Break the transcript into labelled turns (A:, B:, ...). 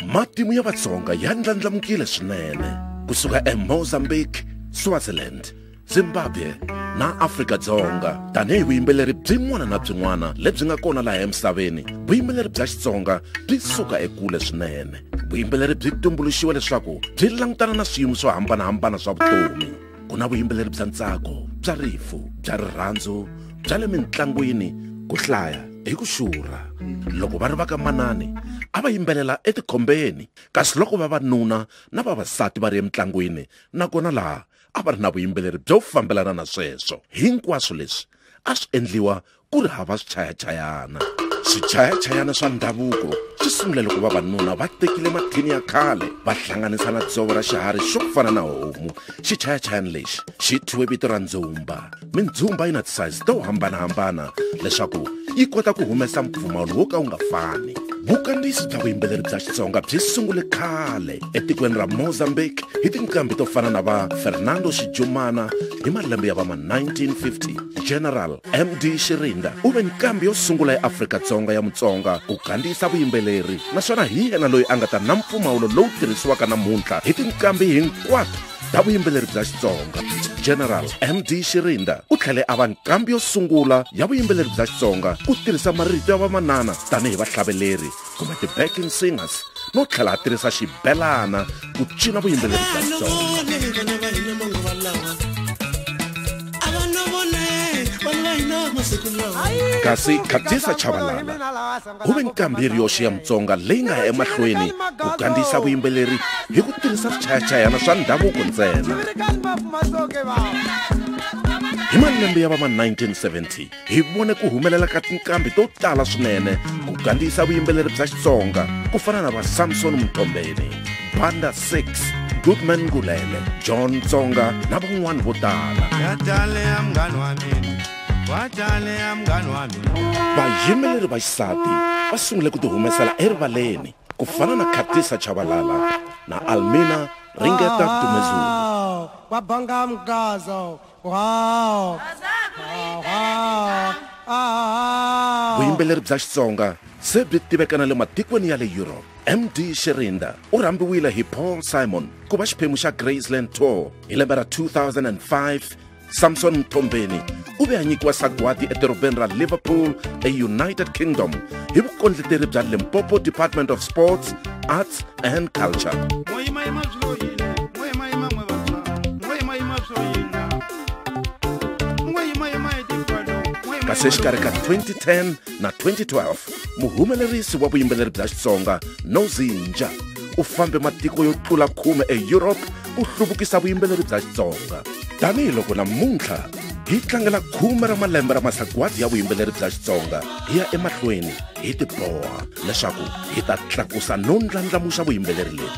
A: matimu ya Vatsonga ya ndlandlamukile swinene kusuka eMozambique, Swaziland, Zimbabwe na Afrika-Dzonga. Tanihi vuyimbeleri byin'wana na byin'wana lebyi nga kona laha emisaveni, vuyimbeleri bya Xitsonga byi suka ekule swinene. Vuyimbeleri byi tumbuluxiwe leswaku byi langutana na swiyimo swo hambanahambana swa vutomi. Ku na vuyimbeleri bya ntsako, bya rifu, bya rirhandzu, bya le mintlangwini, ku hlaya hi ku xurha. Loko va ri va ka manani a va yimbelela etikhombeni, kasi loko vavanuna na vavasati va ri emitlangwini nakona laha a va ri na vuyimbeleri byo fambelana na sweswo. Hinkwaswo leswi a swi endliwa ku ri hava swichayachayana. Swichayachayana swa ndhavuko swi sungule loko vavanuna va tekile mathini ya khale va hlanganisa na dzovo ra xiharhi xo fana na homu. Xichayachayana lexi xi thyiwe vito ra ndzumba. Mindzumba yi na ti-size to hambanahambana leswaku yi kota ku humesa mpfumawulo wo ka wu nga fani. Vukandziyisi bya vuyimbeleri bya Xitsonga byi sungule khale etikweni ra Mozambique hi tinqambi to fana na va Fernando Xijumana hi malembe ya va ma-1950. General MD Xirinda u ve nqambi yo sungula eAfrika-Dzonga ya Mutsonga ku kandziyisa vuyimbeleri, naswona hi yena loyi a nga ta na mpfumawulo lowu tirhisiwaka namuntlha hi tinqambi hinkwato ta vuyimbeleri bya Xitsonga. General MD Xirinda u tlhele a va nqambi yo sungula ya vuyimbeleri bya Xitsonga ku tirhisa marito ya vamanana tanihi vahlaveleri kumbe ti-backing singers, no tlhela a tirhisa xibelana ku cina vuyimbeleri bya Xitsonga. Kasi Khatisa Chabalala u ve nqambi ya rioxe ya Mutsonga leyi nga ya emahlweni ku kandziyisa vuyimbeleri hi ku tirhisa swichayachayana swa ndhavuko ntsena. Hi malembe ya va ma-1970 hi vone ku humelela ka tinqambi to tala swinene ku kandziyisa vuyimbeleri bya Xitsonga ku fana na va Samson Mtombeni, Banda 6, Goodman Ngulele, John Tsonga na van'wana vo tala. Vayimbeleri va xisati va sungule ku ti humesela erivaleni ku fana na Khatisa Chabalala na Almina Ringeta Tumezulu. Vuyimbeleri bya Xitsonga se byi tiveka na le matikweni ya le Europe. MD Xirinda u rhambiwile hi Paul Simon ku va xiphemu xa Graceland Tour hi lembe ra 2005. Samson Mtombeni u ve a nyikiwa sagwadi edorobeni ra Liverpool eUnited Kingdom hi vukondleteri bya Limpopo Department of Sports, Arts and Culture. Kasi exikarhi ka 2010 na 2012 muhumelerisi wa vuyimbeleri bya Xitsonga Nozinja u fambe matiko yo tlula 10 eEurope ku hluvukisa vuyimbeleri bya Xitsonga. Tanihiloko namuntlha hi tlangela 10 ra malembe ra masagwadi ya vuyimbeleri bya Xitsonga, hi ya emahlweni hi tiboha leswaku hi ta tlakusa no ndlandlamuxa vuyimbeleri lebyi.